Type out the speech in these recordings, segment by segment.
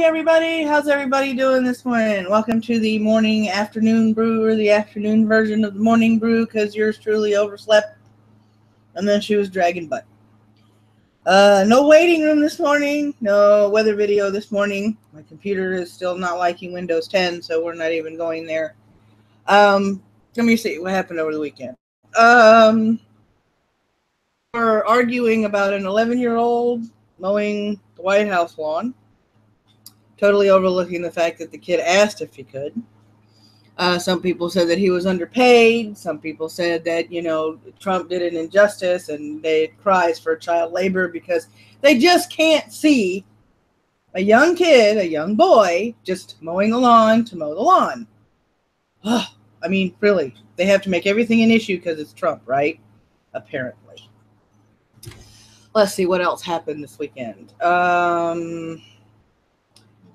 everybody. How's everybody doing this morning? Welcome to the morning afternoon brew, or the afternoon version of the morning brew, because yours truly overslept and then she was dragging butt. No waiting room this morning. No weather video this morning. My computer is still not liking Windows 10, so we're not even going there. Let me see what happened over the weekend. We're arguing about an 11-year-old mowing the White House lawn, totally overlooking the fact that the kid asked if he could. Some people said that he was underpaid. Some people said that, Trump did an injustice, and they cries for child labor because they just can't see a young kid, a young boy, just mowing the lawn to mow the lawn. I mean, really, they have to make everything an issue because it's Trump, right? Apparently. Let's see what else happened this weekend.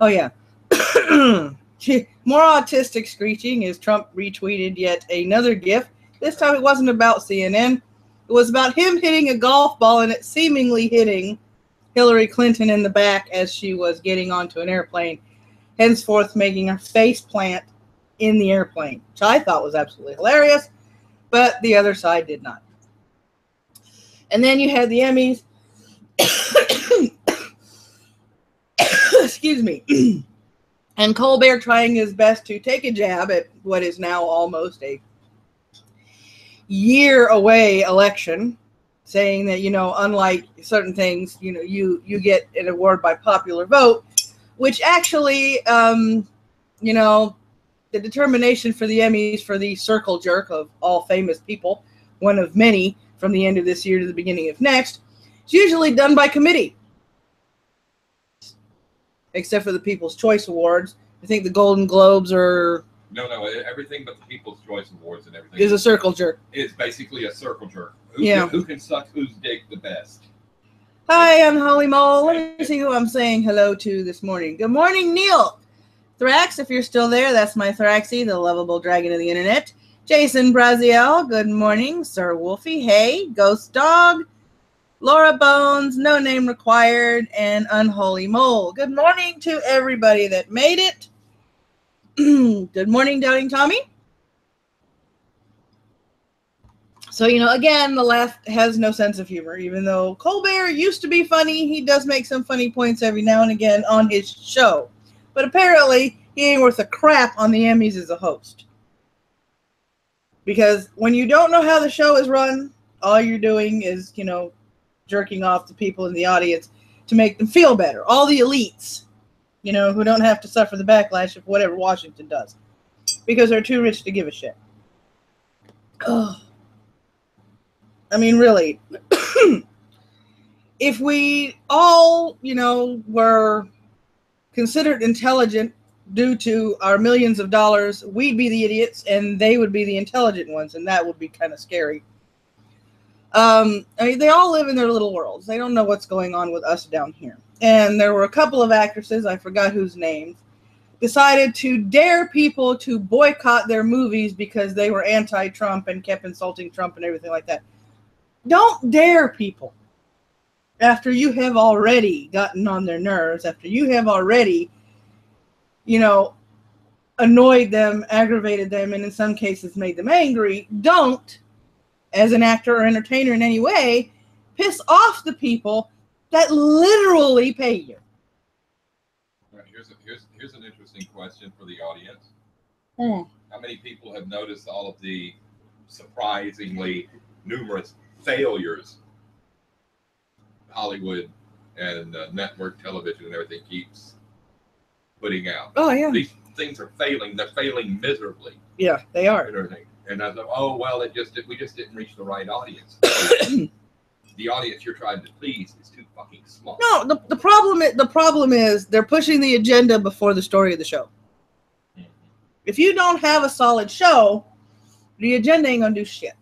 Oh, yeah. More autistic screeching as Trump retweeted yet another GIF. This time it wasn't about CNN. It was about him hitting a golf ball and it seemingly hitting Hillary Clinton in the back as she was getting onto an airplane, henceforth making her face plant in the airplane, which I thought was absolutely hilarious, but the other side did not. And then you had the Emmys. Excuse me. And Colbert trying his best to take a jab at what is now almost a year-away election, saying that, unlike certain things, you get an award by popular vote, which actually, the determination for the Emmys for the circle jerk of all famous people, one of many from the end of this year to the beginning of next, is usually done by committee. Except for the People's Choice Awards. I think the Golden Globes are... No, everything but the People's Choice Awards and everything is a circle jerk. It's basically a circle jerk. Who can suck whose dick the best? Hi, I'm Holly Mole. Let me see who I'm saying hello to this morning. Good morning, Neil. Thrax, if you're still there, that's my Thraxie, the lovable dragon of the internet. Jason Brazeal, good morning. Sir Wolfie, hey. Ghost Dog. Laura Bones, no name required, and Unholy Mole. Good morning to everybody that made it. Good morning, Doubting Tommy. So, again, the left has no sense of humor. Even though Colbert used to be funny, he does make some funny points every now and again on his show. But apparently, he ain't worth a crap on the Emmys as a host. Because when you don't know how the show is run, all you're doing is, jerking off to people in the audience to make them feel better. All the elites, who don't have to suffer the backlash of whatever Washington does. Because they're too rich to give a shit. Oh. I mean, really. If we all, were considered intelligent due to our millions of dollars, we'd be the idiots and they would be the intelligent ones, and that would be kind of scary. I mean, they all live in their little worlds. They don't know what's going on with us down here. And there were a couple of actresses, I forgot whose names, decided to dare people to boycott their movies because they were anti-Trump and kept insulting Trump and everything like that. Don't dare people after you have already gotten on their nerves, after you have already, annoyed them, aggravated them, and in some cases made them angry. Don't, as an actor or entertainer in any way, piss off the people that literally pay you. All right, here's an interesting question for the audience. How many people have noticed all of the surprisingly numerous failures Hollywood and network television and everything keeps putting out? Oh, yeah. These things are failing. They're failing miserably. Yeah, they are. And everything. And I thought, oh, well, we just didn't reach the right audience. The audience you're trying to please is too fucking small. No, the problem is they're pushing the agenda before the story of the show. Mm-hmm. If you don't have a solid show, the agenda ain't gonna do shit.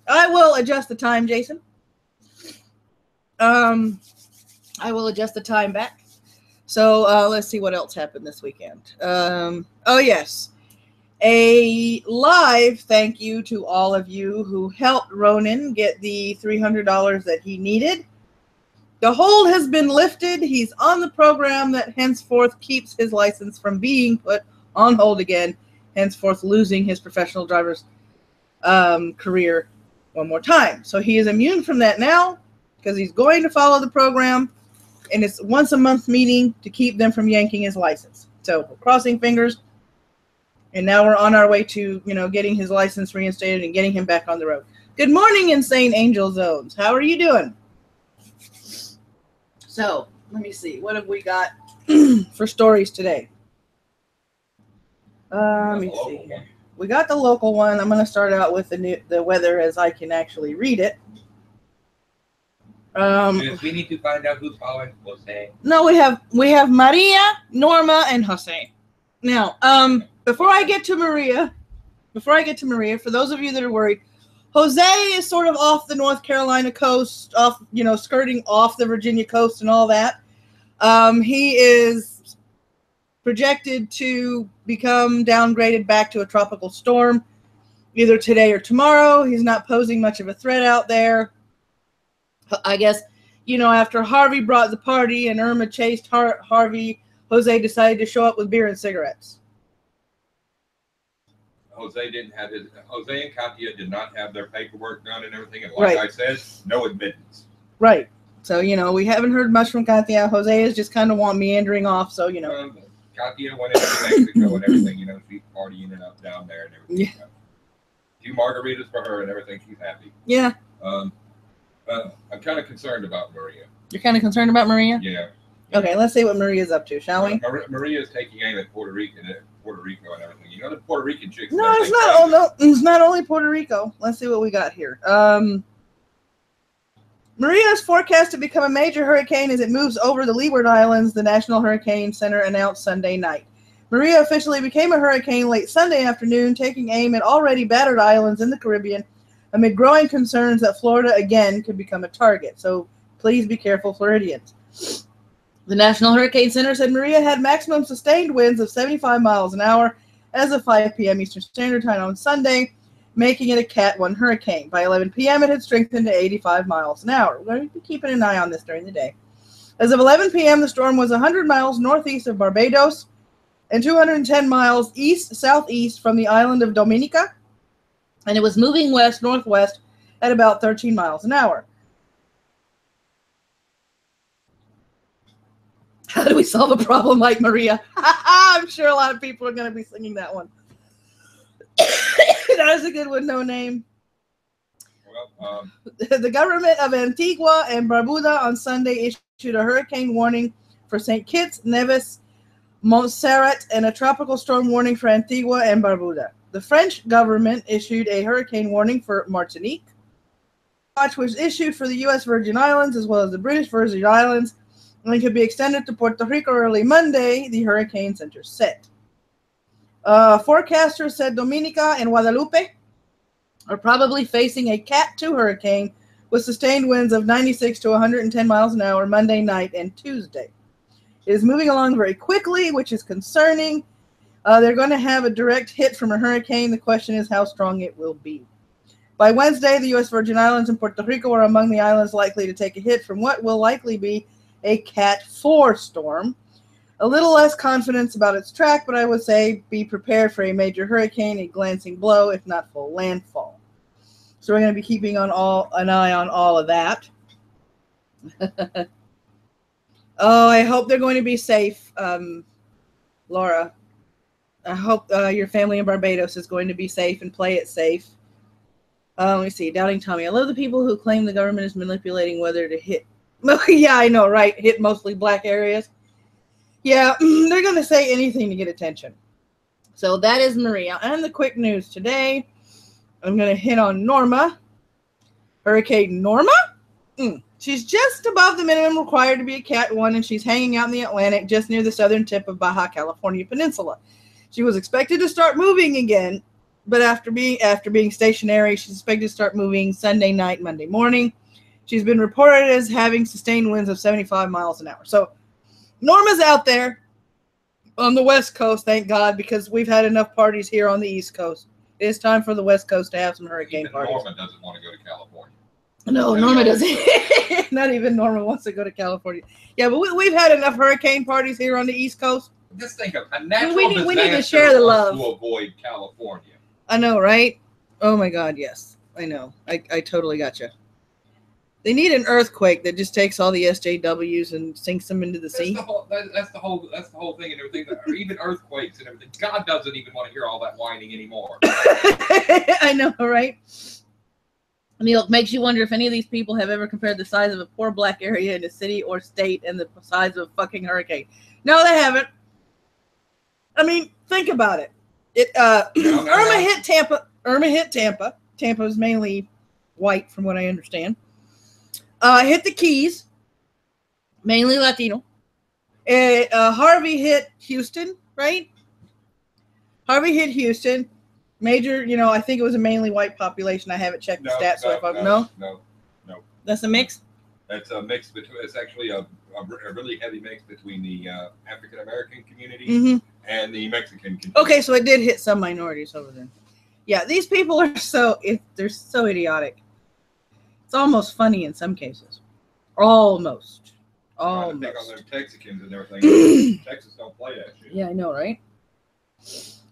I will adjust the time, Jason. I will adjust the time back. So let's see what else happened this weekend. Oh, yes. A live thank you to all of you who helped Ronan get the $300 that he needed The hold has been lifted. He's on the program that henceforth keeps his license from being put on hold again, henceforth losing his professional driver's career one more time. So he is immune from that now because he's going to follow the program, and it's once a month meeting to keep them from yanking his license. So we're crossing fingers, and now we're on our way to, getting his license reinstated and getting him back on the road. Good morning, Insane Angel Zones. How are you doing? So let me see. What have we got for stories today? Let me see here. We got the local one. I'm going to start out with the weather as I can actually read it. We need to find out who's following Jose. No, we have Maria, Norma, and Jose. Now, before I get to Maria, for those of you that are worried, Jose is sort of off the North Carolina coast, off, skirting off the Virginia coast and all that. He is projected to become downgraded back to a tropical storm either today or tomorrow. He's not posing much of a threat out there. I guess, after Harvey brought the party and Irma chased Harvey, Jose decided to show up with beer and cigarettes. Jose and Katia did not have their paperwork done and everything. And like I said, no admittance. Right. So, we haven't heard much from Katia. Jose is just kind of meandering off. So, Katia went into Mexico and everything, she's partying it up down there and everything. Yeah. A few margaritas for her and everything. She's happy. Yeah. I'm kind of concerned about Maria. You're kind of concerned about Maria? Yeah. Okay, let's see what Maria's up to, shall we? Maria is taking aim at Puerto Rico and everything. The Puerto Rican chicks. No, it's not. Oh no, it's not only Puerto Rico. Let's see what we got here. Maria is forecast to become a major hurricane as it moves over the Leeward Islands, the National Hurricane Center announced Sunday night. Maria officially became a hurricane late Sunday afternoon, taking aim at already battered islands in the Caribbean amid growing concerns that Florida again could become a target. So please be careful, Floridians. The National Hurricane Center said Maria had maximum sustained winds of 75 miles an hour as of 5 p.m. Eastern Standard Time on Sunday, making it a Cat 1 hurricane. By 11 p.m., it had strengthened to 85 miles an hour. We're going to be keeping an eye on this during the day. As of 11 p.m., the storm was 100 miles northeast of Barbados and 210 miles east-southeast from the island of Dominica, and it was moving west-northwest at about 13 miles an hour. How do we solve a problem like Maria? I'm sure a lot of people are going to be singing that one. That is a good one, no name. Well, the government of Antigua and Barbuda on Sunday issued a hurricane warning for St. Kitts, Nevis, Montserrat, and a tropical storm warning for Antigua and Barbuda. The French government issued a hurricane warning for Martinique. Watch was issued for the U.S. Virgin Islands as well as the British Virgin Islands, and could be extended to Puerto Rico early Monday, the Hurricane Center said. Forecasters said Dominica and Guadalupe are probably facing a Cat 2 hurricane with sustained winds of 96 to 110 miles an hour Monday night and Tuesday. It is moving along very quickly, which is concerning. They're going to have a direct hit from a hurricane. The question is how strong it will be. By Wednesday, the U.S. Virgin Islands and Puerto Rico are among the islands likely to take a hit from what will likely be a Cat 4 storm. A little less confidence about its track, but I would say be prepared for a major hurricane, a glancing blow, if not full landfall. So we're going to be keeping an eye on all of that. Oh, I hope they're going to be safe, Laura. I hope your family in Barbados is going to be safe and play it safe. Let me see. Doubting Tommy. I love the people who claim the government is manipulating whether to hit. Yeah, I know, right? Hit mostly black areas. Yeah, they're going to say anything to get attention. So that is Maria. And the quick news today, I'm going to hit on Norma. Hurricane Norma? She's just above the minimum required to be a Cat 1, and she's hanging out in the Atlantic just near the southern tip of Baja California Peninsula. She was expected to start moving again, but after being stationary, she's expected to start moving Sunday night, Monday morning. She's been reported as having sustained winds of 75 miles an hour. So Norma's out there on the West Coast, thank God, because we've had enough parties here on the East Coast. It is time for the West Coast to have some hurricane parties. Norma doesn't want to go to California. No, Norma doesn't. Not even Norma wants to go to California. Yeah, but we've had enough hurricane parties here on the East Coast. Just think of a natural we need to share the love. To avoid California. I know, right? Oh my God, yes. I know. I totally got you. They need an earthquake that just takes all the SJWs and sinks them into the sea. That's the whole thing and everything. Or even earthquakes and everything. God doesn't even want to hear all that whining anymore. I know, right? Neil, it makes you wonder if any of these people have ever compared the size of a poor black area in a city or state and the size of a fucking hurricane. No, they haven't. I mean, think about it. Irma hit Tampa. Irma hit Tampa. Tampa is mainly white, from what I understand. Hit the Keys, mainly Latino. Harvey hit Houston, right? Harvey hit Houston. Major, I think it was a mainly white population. I haven't checked the stats. No. That's a mix? That's a mix between, it's actually a really heavy mix between the African American community and the Mexican community. Okay, so it did hit some minorities over there. Yeah, these people are they're so idiotic. It's almost funny in some cases. Almost. Trying to pick on them Texicans and everything. Texas don't play that shit. Yeah, I know, right?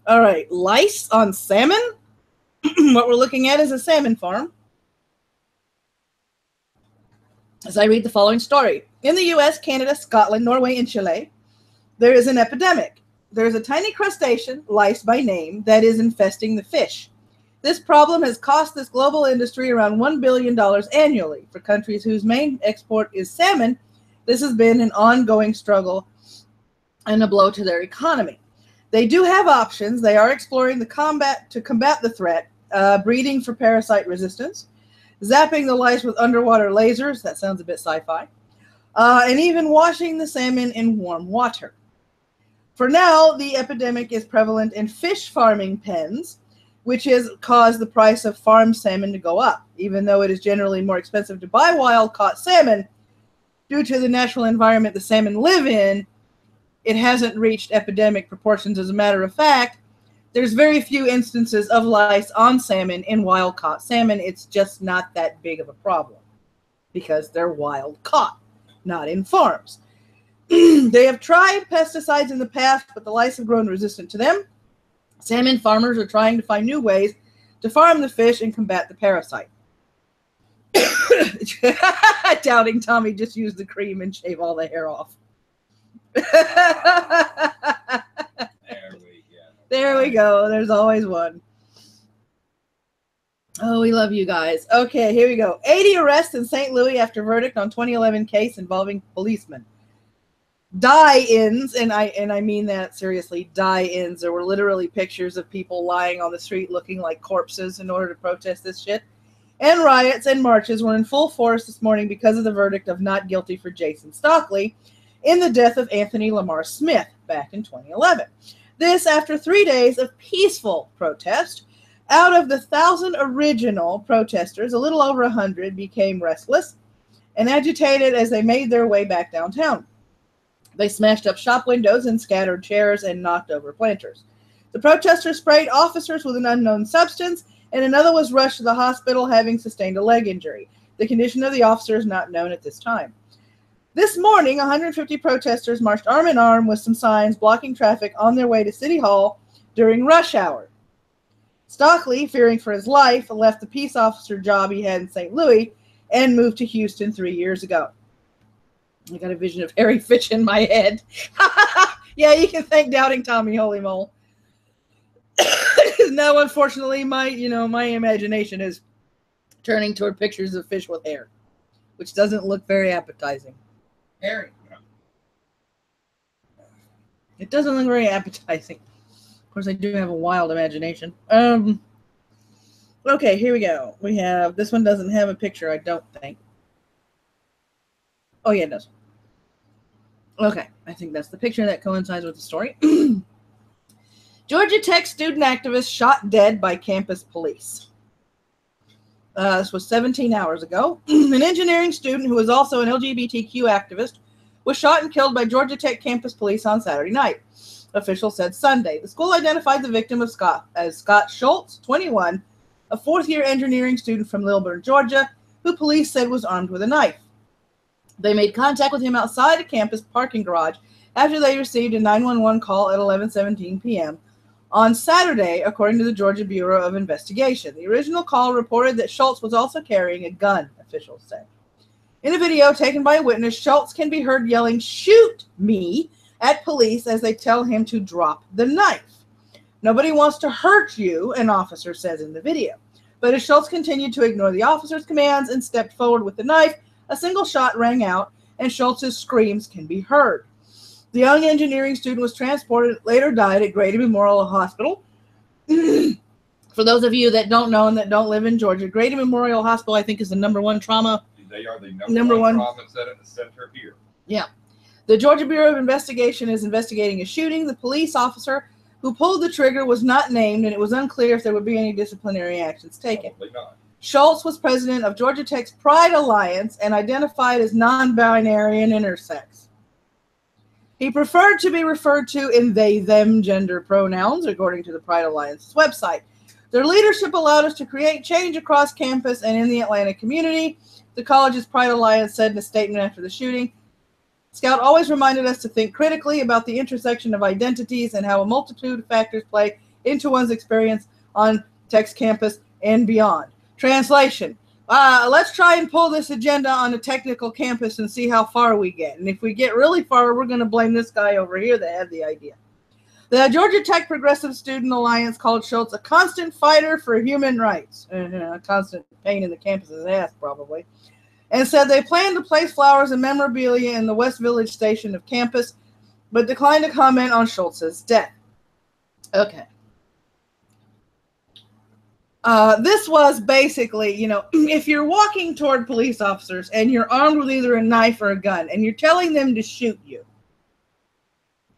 All right, lice on salmon. What we're looking at is a salmon farm. As I read the following story. In the U.S., Canada, Scotland, Norway, and Chile, there is an epidemic. There is a tiny crustacean, lice by name, that is infesting the fish. This problem has cost this global industry around $1 billion annually. For countries whose main export is salmon, this has been an ongoing struggle and a blow to their economy. They do have options. They are exploring to combat the threat, breeding for parasite resistance, zapping the lice with underwater lasers. That sounds a bit sci-fi. And even washing the salmon in warm water. For now, the epidemic is prevalent in fish farming pens, which has caused the price of farmed salmon to go up. Even though it is generally more expensive to buy wild-caught salmon, due to the natural environment the salmon live in, it hasn't reached epidemic proportions. As a matter of fact, there's very few instances of lice on salmon in wild-caught salmon. It's just not that big of a problem because they're wild-caught, not in farms. They have tried pesticides in the past, but the lice have grown resistant to them. Salmon farmers are trying to find new ways to farm the fish and combat the parasite. Doubting Tommy just used the cream and shave all the hair off. There we go. There's always one. Oh, we love you guys. Okay, here we go. 80 arrests in St. Louis after verdict on 2011 case involving policemen. Die-ins, and I mean that seriously, die-ins. There were literally pictures of people lying on the street looking like corpses in order to protest this shit. And riots and marches were in full force this morning because of the verdict of not guilty for Jason Stockley in the death of Anthony Lamar Smith back in 2011. This after 3 days of peaceful protest. Out of the 1,000 original protesters, a little over 100 became restless and agitated as they made their way back downtown. They smashed up shop windows and scattered chairs and knocked over planters. The protesters sprayed officers with an unknown substance, and another was rushed to the hospital having sustained a leg injury. The condition of the officer is not known at this time. This morning, 150 protesters marched arm in arm with some signs blocking traffic on their way to City Hall during rush hour. Stockley, fearing for his life, left the peace officer job he had in St. Louis and moved to Houston 3 years ago. I got a vision of Harry Fitch in my head. Yeah, you can thank Doubting Tommy, holy mole. No, unfortunately, my imagination is turning toward pictures of fish with hair, which doesn't look very appetizing. Harry. It doesn't look very appetizing. Of course, I do have a wild imagination. Okay, here we go. We have, this one doesn't have a picture, I don't think. Oh, yeah, it does. Okay, I think that's the picture that coincides with the story. Georgia Tech student activist shot dead by campus police. This was 17 hours ago. An engineering student who was also an LGBTQ activist was shot and killed by Georgia Tech campus police on Saturday night. Officials said Sunday. The school identified the victim as Scott Schultz, 21, a fourth-year engineering student from Lilburn, Georgia, who police said was armed with a knife. They made contact with him outside a campus parking garage after they received a 911 call at 11:17 p.m. on Saturday, according to the Georgia Bureau of Investigation. The original call reported that Schultz was also carrying a gun, officials said. In a video taken by a witness, Schultz can be heard yelling, "Shoot me," at police as they tell him to drop the knife. Nobody wants to hurt you, an officer says in the video. But as Schultz continued to ignore the officer's commands and stepped forward with the knife, a single shot rang out, and Schultz's screams can be heard. The young engineering student was transported, later died at Grady Memorial Hospital. For those of you that don't know and that don't live in Georgia, Grady Memorial Hospital, I think, is the #1 trauma. They are the number one trauma center here. Yeah. The Georgia Bureau of Investigation is investigating a shooting. The police officer who pulled the trigger was not named, and it was unclear if there would be any disciplinary actions taken. Probably not. Schultz was president of Georgia Tech's Pride Alliance and identified as non-binary and intersex. He preferred to be referred to in they/them gender pronouns, according to the Pride Alliance's website. Their leadership allowed us to create change across campus and in the Atlanta community, the college's Pride Alliance said in a statement after the shooting. Scout always reminded us to think critically about the intersection of identities and how a multitude of factors play into one's experience on Tech's campus and beyond. Translation. Let's try and pull this agenda on a technical campus and see how far we get. And if we get really far, we're going to blame this guy over here that had the idea. The Georgia Tech Progressive Student Alliance called Schultz a constant fighter for human rights. A constant pain in the campus's ass, probably. And said they plan to place flowers and memorabilia in the West Village station of campus, but declined to comment on Schultz's death. Okay. This was basically, if you're walking toward police officers and you're armed with either a knife or a gun and you're telling them to shoot you,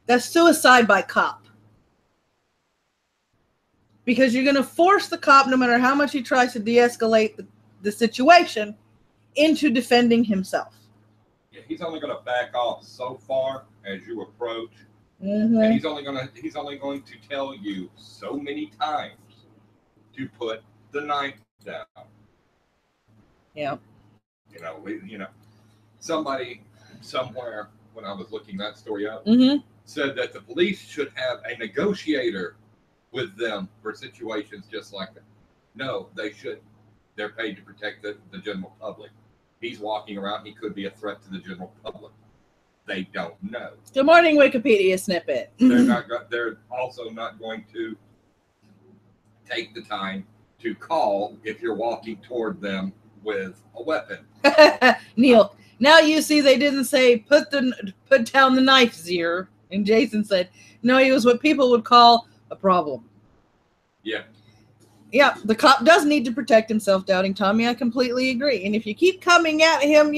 that's suicide by cop. Because you're going to force the cop, no matter how much he tries to de-escalate the situation, into defending himself. Yeah, he's only going to back off so far as you approach, Mm-hmm. and he's only going to tell you so many times to put the knife down. Yeah. Somebody somewhere when I was looking that story up Mm-hmm. said that the police should have a negotiator with them for situations just like that. No, they shouldn't. They're paid to protect the general public. He's walking around. He could be a threat to the general public. They don't know. Good morning, Wikipedia snippet. They're also not going to take the time to call if you're walking toward them with a weapon. Neil, now you see they didn't say put down the knife, Zier. And Jason said, no, he was what people would call a problem. Yeah. Yeah, the cop does need to protect himself, Doubting Tommy. I completely agree. And if you keep coming at him,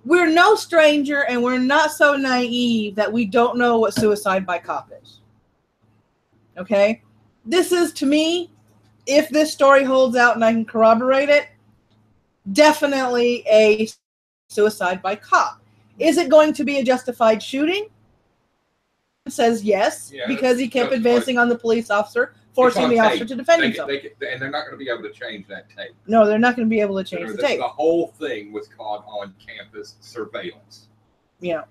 we're no stranger and we're not so naive that we don't know what suicide by cop is. Okay? This is, to me, if this story holds out and I can corroborate it, definitely a suicide by cop. Is it going to be a justified shooting? It says yes, because he kept advancing on the police officer, forcing the officer to defend himself. And they're not going to be able to change that tape. No, they're not going to be able to change the tape. The whole thing was caught on campus surveillance. Yeah.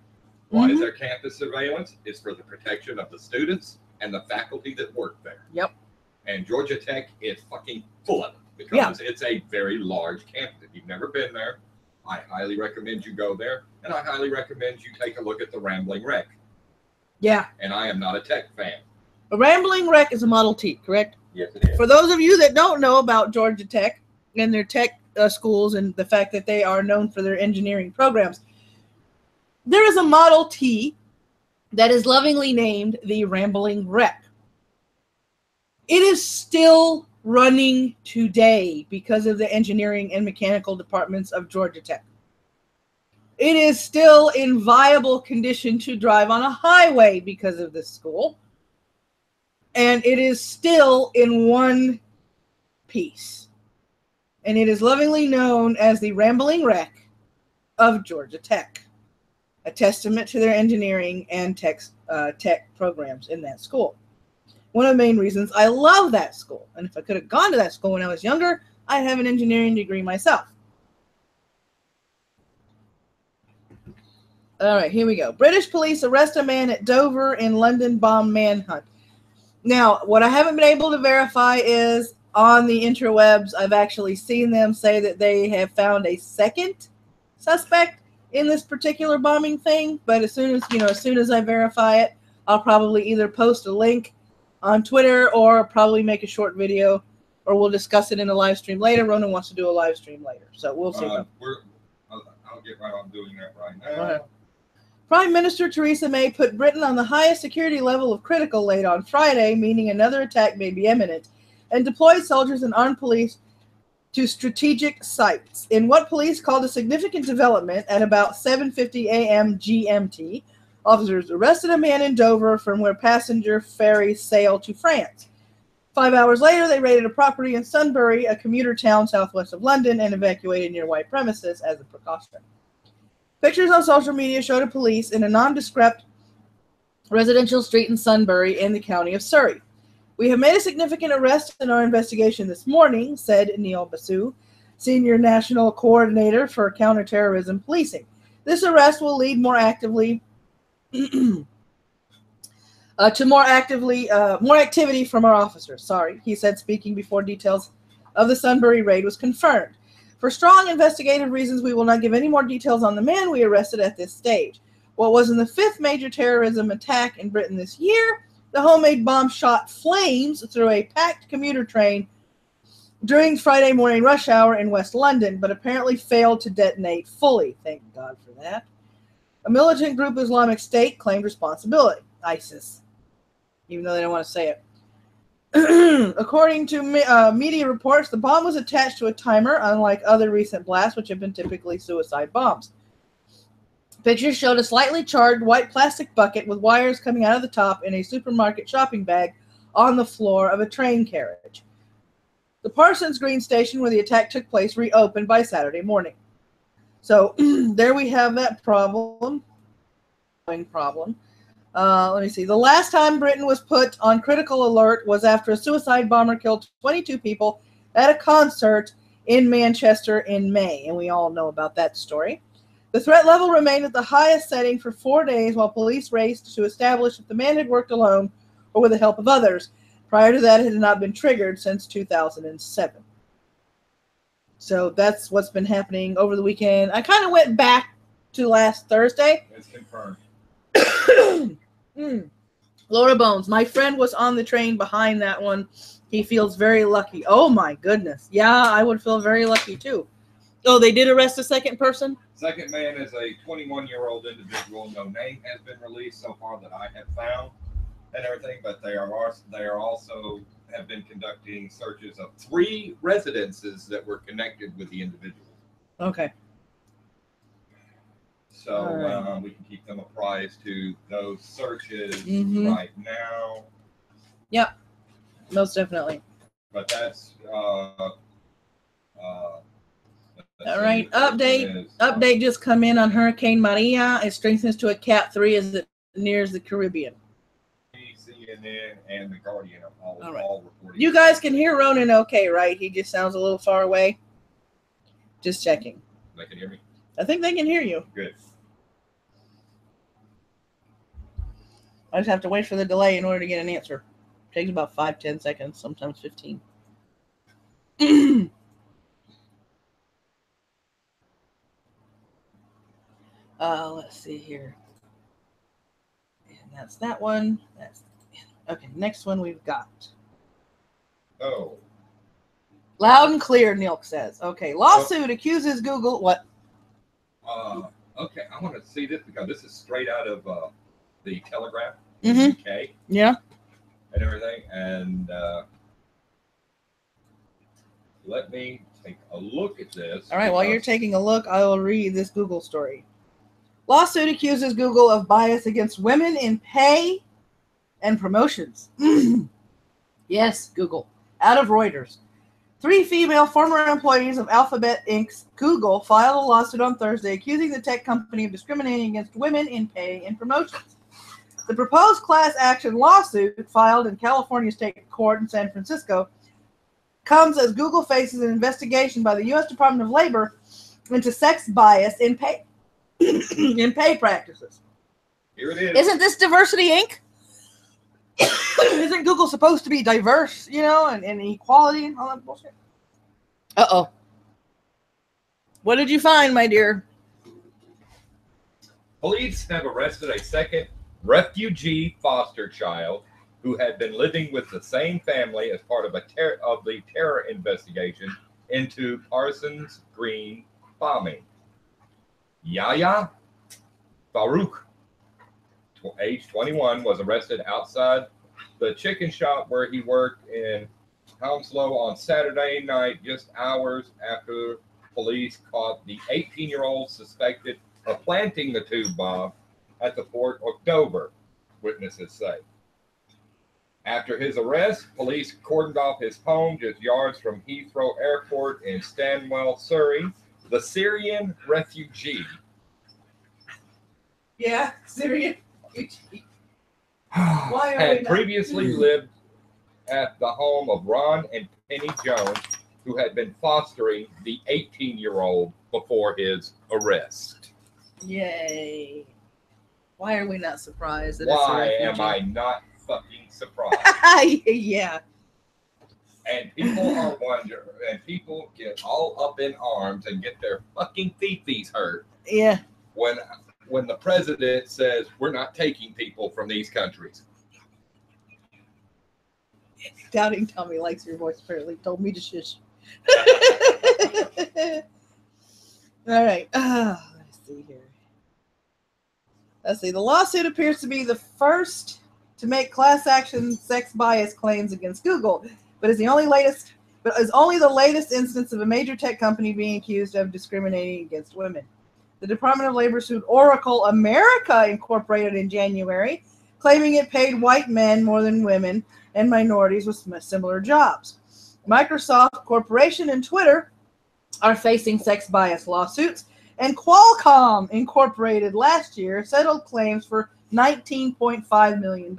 Why is there campus surveillance? It's for the protection of the students and the faculty that work there. Yep. And Georgia Tech is fucking full of it because it's a very large campus. If you've never been there, I highly recommend you go there, and I highly recommend you take a look at the Rambling Wreck. Yeah. And I am not a tech fan. A Rambling Wreck is a Model T, correct? Yes, it is. For those of you that don't know about Georgia Tech and their tech schools and the fact that they are known for their engineering programs, there is a Model T that is lovingly named the Rambling Wreck. It is still running today because of the engineering and mechanical departments of Georgia Tech. It is still in viable condition to drive on a highway because of this school. And it is still in one piece. And it is lovingly known as the Rambling Wreck of Georgia Tech. A testament to their engineering and tech programs in that school. One of the main reasons I love that school. And if I could have gone to that school when I was younger, I'd have an engineering degree myself. All right, here we go. British police arrest a man at Dover in London bomb manhunt. Now, what I haven't been able to verify is on the interwebs, I've actually seen them say that they have found a second suspect in this particular bombing thing. But as soon as I verify it, I'll probably either post a link on Twitter or probably make a short video, or we'll discuss it in a live stream later. Ronan wants to do a live stream later, so we'll see. I'll get right on doing that right now. Prime Minister Theresa May put Britain on the highest security level of critical late on Friday, meaning another attack may be imminent, and deployed soldiers and armed police to strategic sites. In what police called a significant development at about 7:50 a.m. GMT, officers arrested a man in Dover from where passenger ferries sail to France. 5 hours later, they raided a property in Sunbury, a commuter town southwest of London, and evacuated nearby premises as a precaution. Pictures on social media showed a police in a nondescript residential street in Sunbury in the county of Surrey. We have made a significant arrest in our investigation this morning, said Neil Basu, Senior National Coordinator for Counterterrorism Policing. This arrest will lead more actively to more activity from our officers, he said, speaking before details of the Sunbury raid was confirmed. For strong investigative reasons, we will not give any more details on the man we arrested at this stage. What was in the fifth major terrorism attack in Britain this year, the homemade bomb shot flames through a packed commuter train during Friday morning rush hour in West London, but apparently failed to detonate fully. Thank God for that. A militant group, Islamic State, claimed responsibility. ISIS. Even though they don't want to say it. According to media reports, the bomb was attached to a timer, unlike other recent blasts, which have been typically suicide bombs. Pictures showed a slightly charged white plastic bucket with wires coming out of the top in a supermarket shopping bag on the floor of a train carriage. The Parsons Green station where the attack took place reopened by Saturday morning. So there we have that problem. Let me see. The last time Britain was put on critical alert was after a suicide bomber killed 22 people at a concert in Manchester in May, and we all know about that story. The threat level remained at the highest setting for 4 days while police raced to establish if the man had worked alone or with the help of others. Prior to that, it had not been triggered since 2007. So that's what's been happening over the weekend. I kind of went back to last Thursday. It's confirmed. Lord of Bones. My friend was on the train behind that one. He feels very lucky. Oh my goodness. Yeah, I would feel very lucky too. Oh, they did arrest a second person? Second man is a 21-year-old individual. No name has been released so far that I have found and everything, but they are also have been conducting searches of 3 residences that were connected with the individual. Okay. So right. We can keep them apprised to those searches right now. Yep, most definitely. But that's all right. Update just come in on Hurricane Maria. It strengthens to a Cat 3 as it nears the Caribbean. CNN and the Guardian are all reporting. You guys can hear Ronan okay, right? He just sounds a little far away. Just checking. They can hear me? I think they can hear you. Good. I just have to wait for the delay in order to get an answer. It takes about 5-10 seconds, sometimes 15. Let's see here. And that's that one. Okay, next one we've got. Oh. Loud and clear, Nilk says. Okay, lawsuit accuses Google. What? Okay, I want to see this because this is straight out of the Telegraph, UK. Yeah. And everything. And let me take a look at this. All right, while you're taking a look, I will read this Google story. Lawsuit accuses Google of bias against women in pay and promotions. Yes, Google. Out of Reuters. 3 female former employees of Alphabet Inc.'s Google filed a lawsuit on Thursday accusing the tech company of discriminating against women in pay and promotions. The proposed class action lawsuit filed in California State Court in San Francisco comes as Google faces an investigation by the U.S. Department of Labor into sex bias in pay. in pay practices. Here it is. Isn't this Diversity Inc.? Isn't Google supposed to be diverse, and equality and all that bullshit? Uh-oh. What did you find, my dear? Police have arrested a second refugee foster child who had been living with the same family as part of the terror investigation into Parsons Green bombing. Yahya Farouk, age 21, was arrested outside the chicken shop where he worked in Hounslow on Saturday night, just hours after police caught the 18-year-old suspected of planting the tube bomb at the Fort October, witnesses say. After his arrest, police cordoned off his home just yards from Heathrow Airport in Stanwell, Surrey. The Syrian refugee. Yeah, Syrian refugee. Had previously lived at the home of Ron and Penny Jones, who had been fostering the 18-year-old before his arrest. Yay. Why are we not surprised? Why am I not fucking surprised? Yeah. And people are wondering, and people get all up in arms and get their fucking feeties hurt. Yeah. When the president says we're not taking people from these countries. Doubting Tommy likes your voice. Apparently, told me to shush. All right. Let's see here. Let's see. The lawsuit appears to be the first to make class action sex bias claims against Google, but is only the latest instance of a major tech company being accused of discriminating against women. The Department of Labor sued Oracle America Incorporated in January, claiming it paid white men more than women and minorities with similar jobs. Microsoft Corporation and Twitter are facing sex bias lawsuits, and Qualcomm Incorporated last year settled claims for $19.5 million.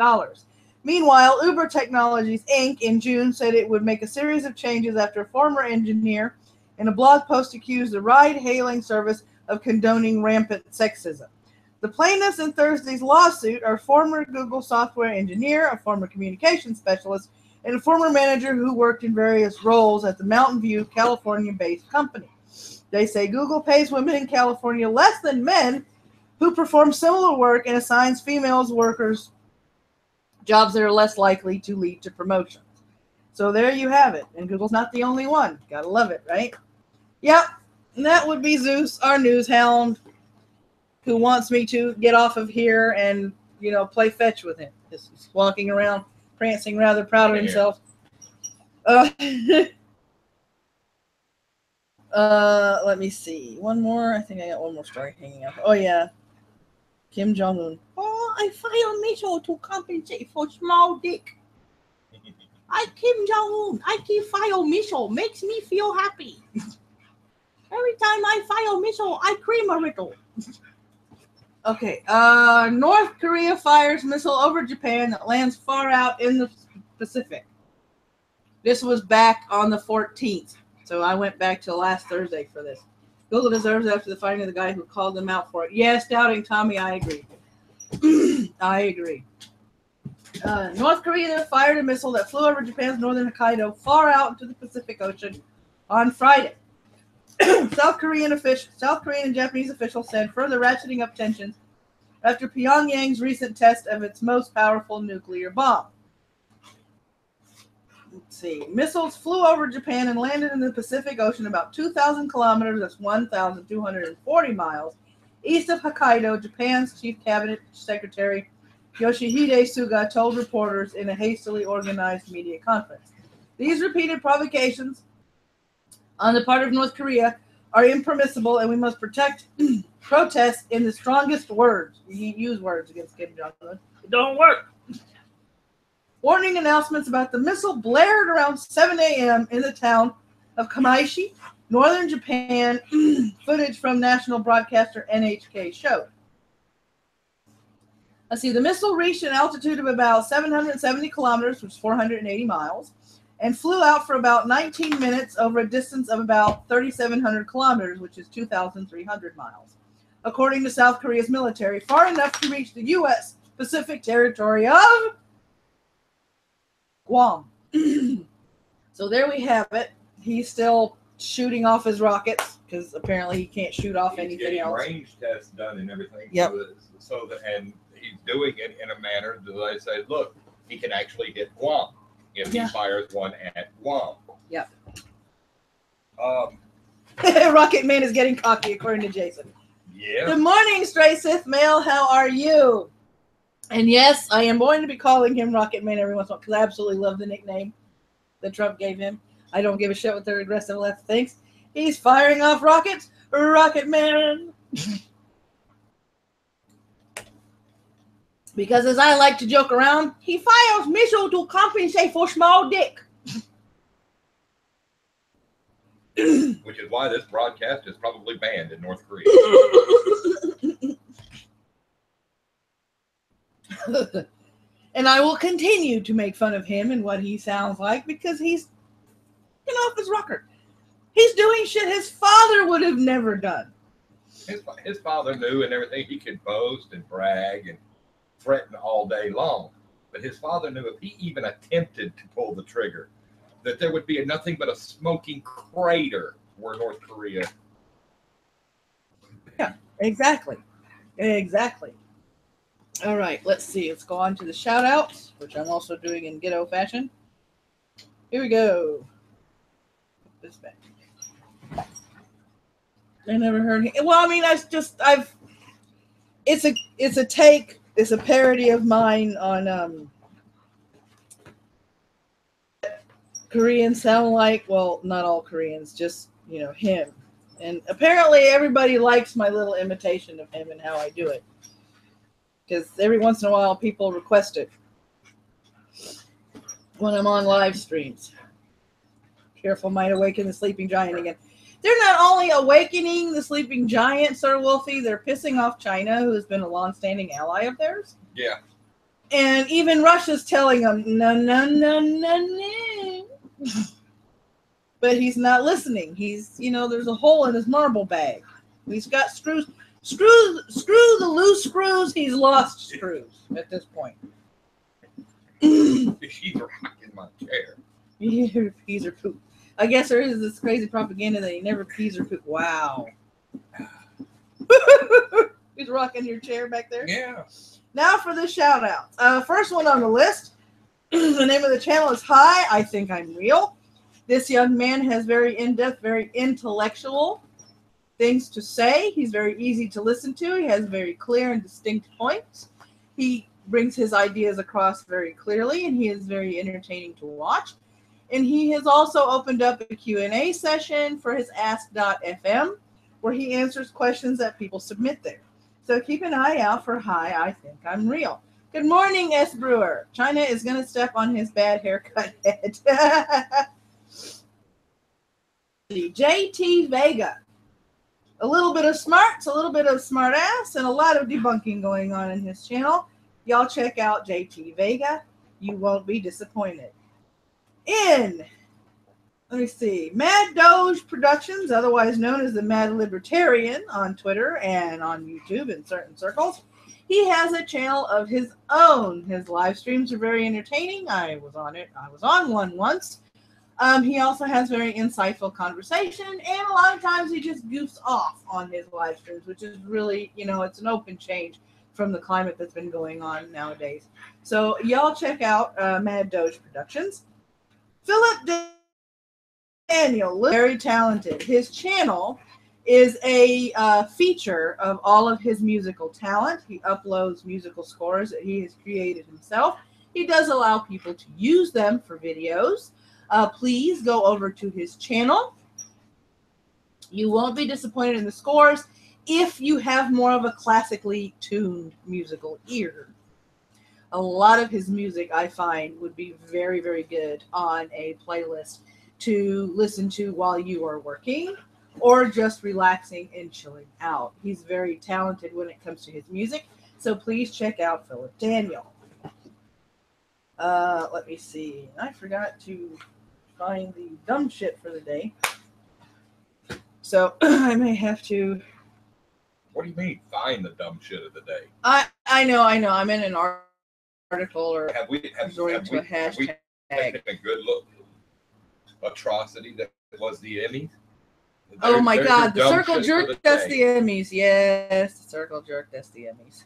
Meanwhile, Uber Technologies, Inc. in June said it would make a series of changes after a former engineer in a blog post accused the ride-hailing service of condoning rampant sexism. The plaintiffs in Thursday's lawsuit are former Google software engineer, a former communications specialist, and a former manager who worked in various roles at the Mountain View, California-based company. They say Google pays women in California less than men who perform similar work and assigns females workers jobs that are less likely to lead to promotions. So there you have it. And Google's not the only one. Gotta love it, right? Yep. And that would be Zeus, our news hound, who wants me to get off of here and, play fetch with him. He's walking around, prancing, rather proud of himself. Let me see. One more. I think I got one more story hanging up. Oh, yeah. Kim Jong-un. Oh, I fire missile to compensate for small dick. Kim Jong-un. I keep fire missile. Makes me feel happy. Every time I fire missile, I cream a little. Okay. North Korea fires missile over Japan that lands far out in the Pacific. This was back on the 14th. So I went back to last Thursday for this. Google deserves it after the finding of the guy who called them out for it. Yes, Doubting Tommy, I agree. I agree. North Korea fired a missile that flew over Japan's northern Hokkaido far out into the Pacific Ocean on Friday. South Korean and Japanese officials said further ratcheting up tensions after Pyongyang's recent test of its most powerful nuclear bomb. Let's see. Missiles flew over Japan and landed in the Pacific Ocean about 2,000 kilometers, that's 1,240 miles, east of Hokkaido, Japan's Chief Cabinet Secretary Yoshihide Suga told reporters in a hastily organized media conference. These repeated provocations on the part of North Korea are impermissible, and we must protest in the strongest words. You use words against Kim Jong-un. It don't work. Warning announcements about the missile blared around 7 a.m. in the town of Kamaishi, northern Japan. Footage from national broadcaster NHK showed. Let's see. The missile reached an altitude of about 770 kilometers, which is 480 miles, and flew out for about 19 minutes over a distance of about 3,700 kilometers, which is 2,300 miles. according to South Korea's military, far enough to reach the U.S. Pacific territory of Guam. So there we have it. He's still shooting off his rockets because apparently he can't shoot off anything else. Range tests done and everything. Yep. And he's doing it in a manner that they say, look, he can actually hit Guam if he fires one at Guam. Yep. Rocket Man is getting cocky, according to Jason. Yeah. Good morning, Stray Sith Male. How are you? And yes, I am going to be calling him Rocket Man every once in a while because I absolutely love the nickname that Trump gave him. I don't give a shit what the aggressive left thinks. He's firing off rockets. Rocket Man. Because as I like to joke around, he fires missiles to compensate for small dick. Which is why this broadcast is probably banned in North Korea. And I will continue to make fun of him and what he sounds like because he's off his rocker. He's doing shit his father would have never done. His father knew and everything. He could boast and brag and threaten all day long. But his father knew if he even attempted to pull the trigger, that there would be nothing but a smoking crater where North Korea. Yeah, exactly. Exactly. All right, let's see. Let's go on to the shout-outs, which I'm also doing in ghetto fashion. Here we go. Put this back. I never heard him. Well, I mean, it's a parody of mine on Koreans sound like. Well, not all Koreans, just him. And apparently everybody likes my little imitation of him and how I do it. Because every once in a while people request it when I'm on live streams. Careful, might awaken the sleeping giant again. They're not only awakening the sleeping giant, Sir Wolfie, they're pissing off China, who has been a long-standing ally of theirs. Yeah. And even Russia's telling them, no, no, no, no, no. But he's not listening. He's, there's a hole in his marble bag. He's got screws. Screw the loose screws. He's lost screws at this point. She's rocking my chair. You peas or poop. I guess there is this crazy propaganda that he never pees or poop. Wow. He's rocking your chair back there. Yeah. Now for the shout out. First one on the list. The name of the channel is Hi, I Think I'm Real. This young man has very in-depth, very intellectual things to say. He's very easy to listen to. He has very clear and distinct points. He brings his ideas across very clearly, and he is very entertaining to watch. And he has also opened up a Q&A session for his Ask.fm, where he answers questions that people submit there. So keep an eye out for Hi, I Think I'm Real. Good morning, S. Brewer. China is going to step on his bad haircut head. JT Vega. A little bit of smarts, a little bit of smart ass, and a lot of debunking going on in his channel. Y'all check out JT Vega. You won't be disappointed. Let me see, Maddodge Productions, otherwise known as the Mad Libertarian on Twitter and on YouTube in certain circles. He has a channel of his own. His live streams are very entertaining. I was on it. I was on one once. He also has very insightful conversation, and a lot of times he just goofs off on his live streams, which is really, it's an open change from the climate that's been going on nowadays. So y'all check out Maddodge Productions. Philip Daniel, very talented. His channel is a feature of all of his musical talent. He uploads musical scores that he has created himself. He does allow people to use them for videos. Please go over to his channel. You won't be disappointed in the scores if you have more of a classically tuned musical ear. A lot of his music, I find, would be very, very good on a playlist to listen to while you are working or just relaxing and chilling out. He's very talented when it comes to his music, so please check out Philip Daniel. Let me see. I forgot to find the dumb shit for the day, so I may have to What do you mean? Find the dumb shit of the day. I know. I'm in an article or have we resorting to a hashtag. Taken a good look atrocity that was the Emmys? Oh my God, the circle jerk, that's the Emmys. Yes, the circle jerk, that's the Emmys.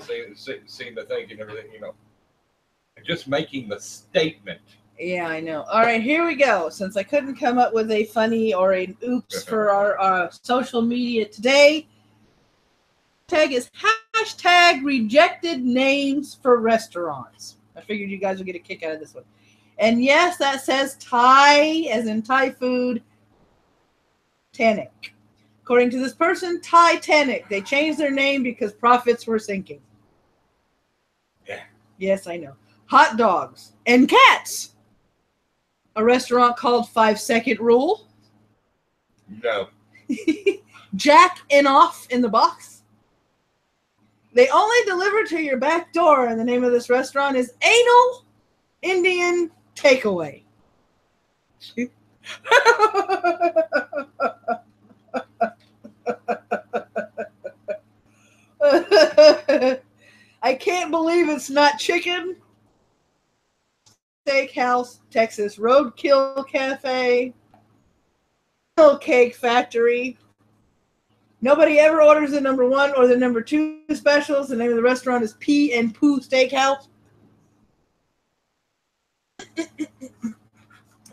You seem to think and everything, you know. Just making the statement. Yeah, I know. All right, here we go. Since I couldn't come up with a funny or an oops for our social media today, tag is hashtag rejected names for restaurants. I figured you guys would get a kick out of this one. And yes, that says Thai, as in Thai food, Titanic. According to this person, Titanic. They changed their name because profits were sinking. Yeah. Yes, I know. Hot dogs and cats. A restaurant called 5 Second Rule. No. Jack and Off in the Box. They only deliver to your back door, and the name of this restaurant is Anal Indian Takeaway. I can't believe it's not chicken. Steakhouse, Texas Roadkill Cafe, Cake Factory. Nobody ever orders the number 1 or the number 2 specials. The name of the restaurant is Pea and Pooh Steakhouse.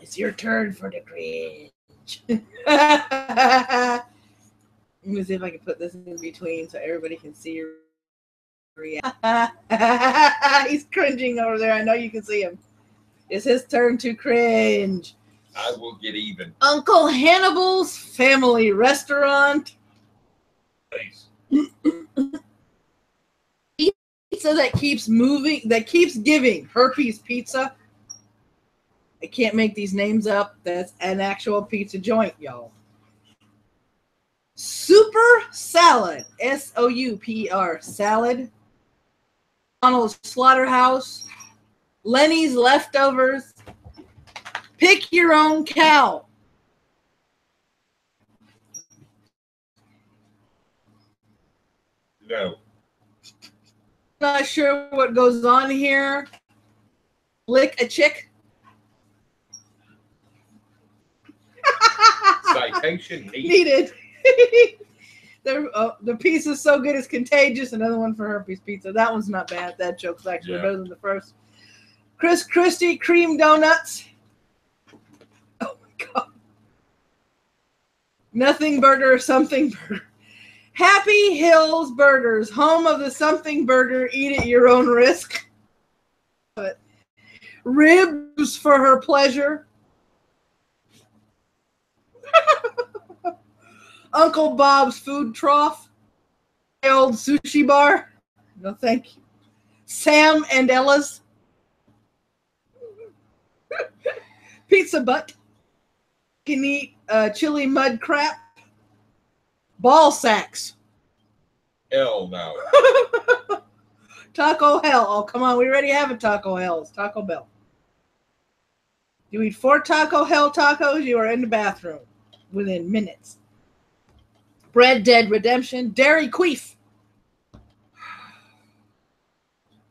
It's your turn for the cringe. Let me see if I can put this in between so everybody can see your reaction. He's cringing over there. I know you can see him. It's his turn to cringe. I will get even. Uncle Hannibal's Family Restaurant. Nice. Pizza that keeps moving, that keeps giving. Herpes Pizza. I can't make these names up. That's an actual pizza joint, y'all. Super Salad. SOUPER. Salad. Donald's Slaughterhouse. Lenny's Leftovers. Pick Your Own Cow. No. Not sure what goes on here. Lick a Chick. Citation needed. The pizza is so good it's contagious. Another one for Herpes Pizza. That one's not bad. That joke's actually better than the first. Chris Christie Cream Donuts. Oh my God. Nothing Burger, Something Burger. Happy Hills Burgers, home of the Something Burger. Eat at your own risk. But ribs for her pleasure. Uncle Bob's Food Trough. My old sushi bar. No, thank you. Sam and Ella's. Pizza Butt. Can eat chili mud crap. Ball sacks. Hell no. Taco Hell. Oh, come on. We already have a Taco Hell. It's Taco Bell. You eat 4 Taco Hell tacos, you are in the bathroom within minutes. Bread Dead Redemption. Dairy Queef.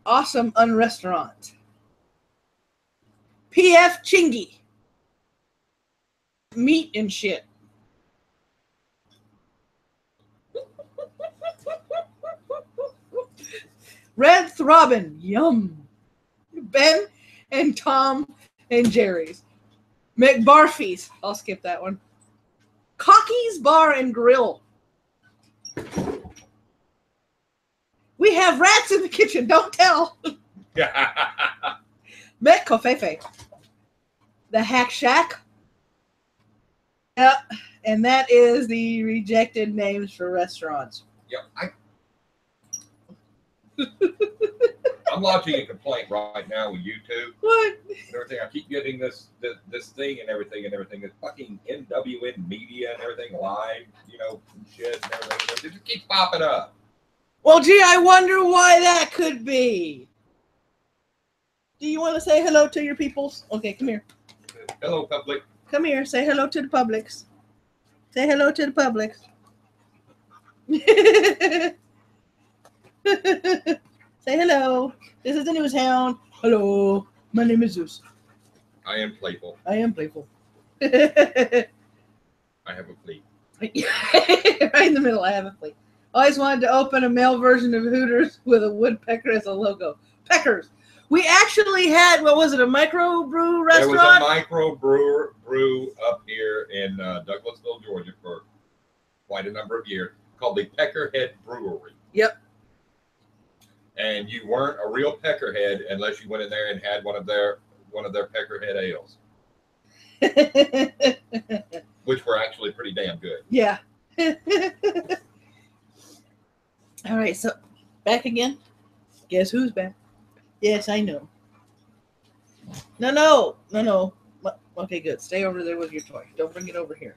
Awesome Unrestaurant. PF Chingy. Meat and shit. Red Throbbin. Yum. Ben and Tom and Jerry's. McBarfy's. I'll skip that one. Cocky's Bar and Grill. We have rats in the kitchen. Don't tell. Metcalfe. The Hack Shack. Yep. And that is the rejected names for restaurants. Yep. I'm lodging a complaint right now with YouTube. What? And everything. I keep getting this thing and everything. It's fucking MWM media and everything live, you know, and shit and everything. It just keeps popping up. Well, gee, I wonder why that could be. Do you want to say hello to your peoples? Okay, come here. Hello, public. Come here. Say hello to the publics. Say hello to the public. Say hello. This is the news hound. Hello. My name is Zeus. I am playful. I am playful. I have a fleet. Right in the middle, I have a fleet. Always wanted to open a male version of Hooters with a woodpecker as a logo. Peckers. We actually had, what was it, a microbrew restaurant? There was a microbrew up here in Douglasville, Georgia for quite a number of years called the Peckerhead Brewery. Yep. And you weren't a real peckerhead unless you went in there and had one of their peckerhead ales. Which were actually pretty damn good. Yeah. All right, so back again. Guess who's back? Yes, I know. No. Okay, good. Stay over there with your toy. Don't bring it over here.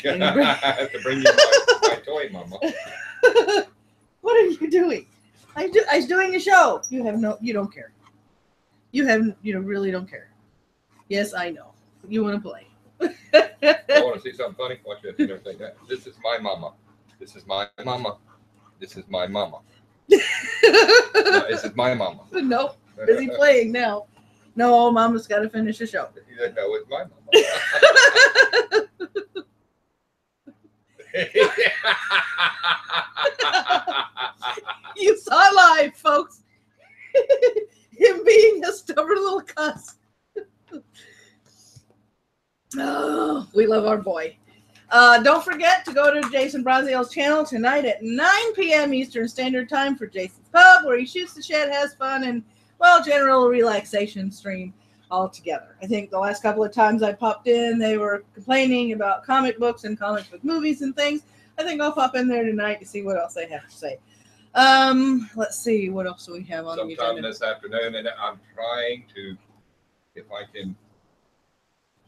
I have to bring you my toy, Mama. What are you doing? I was doing a show. You don't care. You really don't care. Yes, I know. You want to play. I want to see something funny. Watch this. You don't think that. This is my mama. This is my mama. This is my mama. No, this is my mama. Nope. Busy playing now. No, Mama's got to finish the show. No, it's my mama. You saw live, folks. Him being a stubborn little cuss. Oh, we love our boy. Don't forget to go to Jason Brazeal's channel tonight at 9 p.m. Eastern Standard Time for Jason's Pub, where he shoots the shit, has fun, and, well, general relaxation stream all together. I think the last couple of times I popped in, they were complaining about comic books and comic book movies and things. I think I'll pop in there tonight to see what else they have to say. Let's see, what else do we have on the agenda? Sometime this afternoon, and I'm trying to, if I can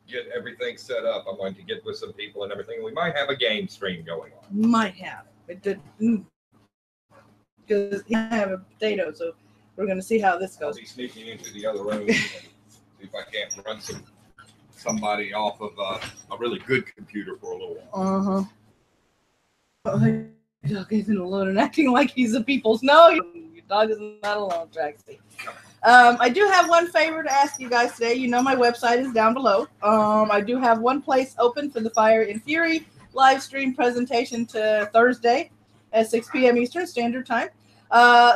get everything set up, I'm going to get with some people and everything. We might have a game stream going on. Might have. It did, because I have a potato, so we're going to see how this I'll goes. be sneaking into the other room and see if I can't run somebody off of a really good computer for a little while. Oh, dog isn't alone and acting like he's a people's. No, your dog is not alone, Traxie. I do have one favor to ask you guys today. You know my website is down below. I do have one place open for the Fire and Fury live stream presentation to Thursday at 6 p.m. Eastern Standard Time.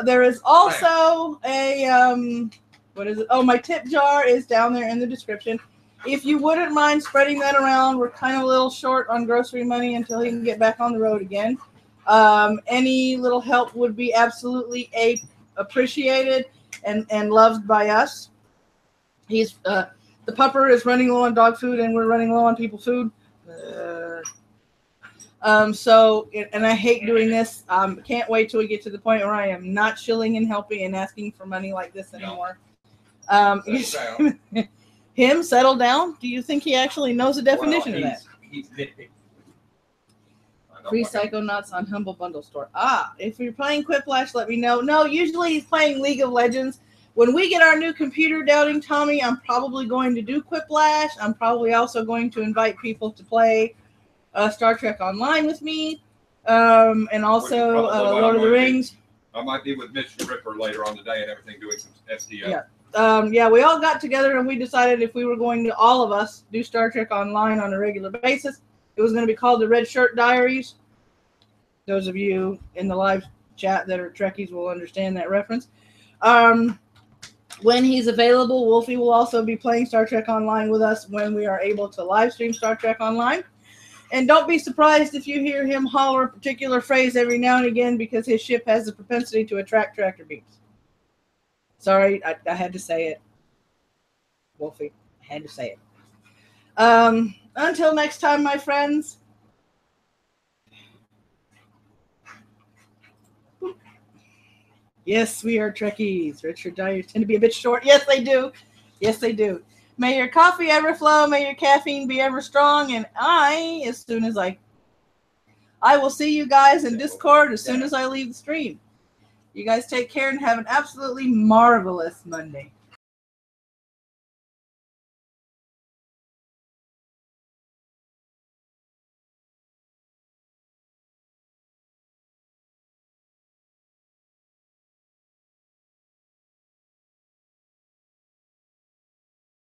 There is also a, what is it? Oh, my tip jar is down there in the description. If you wouldn't mind spreading that around, we're kind of a little short on grocery money until he can get back on the road again. Any little help would be absolutely appreciated and loved by us. He's the pupper is running low on dog food, and we're running low on people food. So, and I hate doing this. Can't wait till we get to the point where I am not shilling and helping and asking for money like this anymore. Him settle down? Do you think he actually knows the definition of that? He's nitpicking. Free Psychonauts on Humble Bundle Store. If you're playing Quiplash, let me know. No, usually he's playing League of Legends. When we get our new computer, Doubting Tommy, I'm probably going to do Quiplash. I'm probably also going to invite people to play Star Trek Online with me. And also Lord of the Rings. I might be with Mitch Ripper later on today and everything, doing some SDO. Yeah. Yeah, we all got together and we decided if we were going to, all of us, do Star Trek Online on a regular basis, it was going to be called the Red Shirt Diaries. Those of you in the live chat that are Trekkies will understand that reference. When he's available, Wolfie will also be playing Star Trek Online with us when we are able to live stream Star Trek Online. And don't be surprised if you hear him holler a particular phrase every now and again, because his ship has the propensity to attract tractor beams. Sorry, I had to say it. Wolfie, I had to say it. Until next time, my friends. Yes, we are Trekkies. Richard Dyer tend to be a bit short. Yes, they do. Yes, they do. May your coffee ever flow. May your caffeine be ever strong. And as soon as I will see you guys in Discord as soon as I leave the stream. You guys take care and have an absolutely marvelous Monday.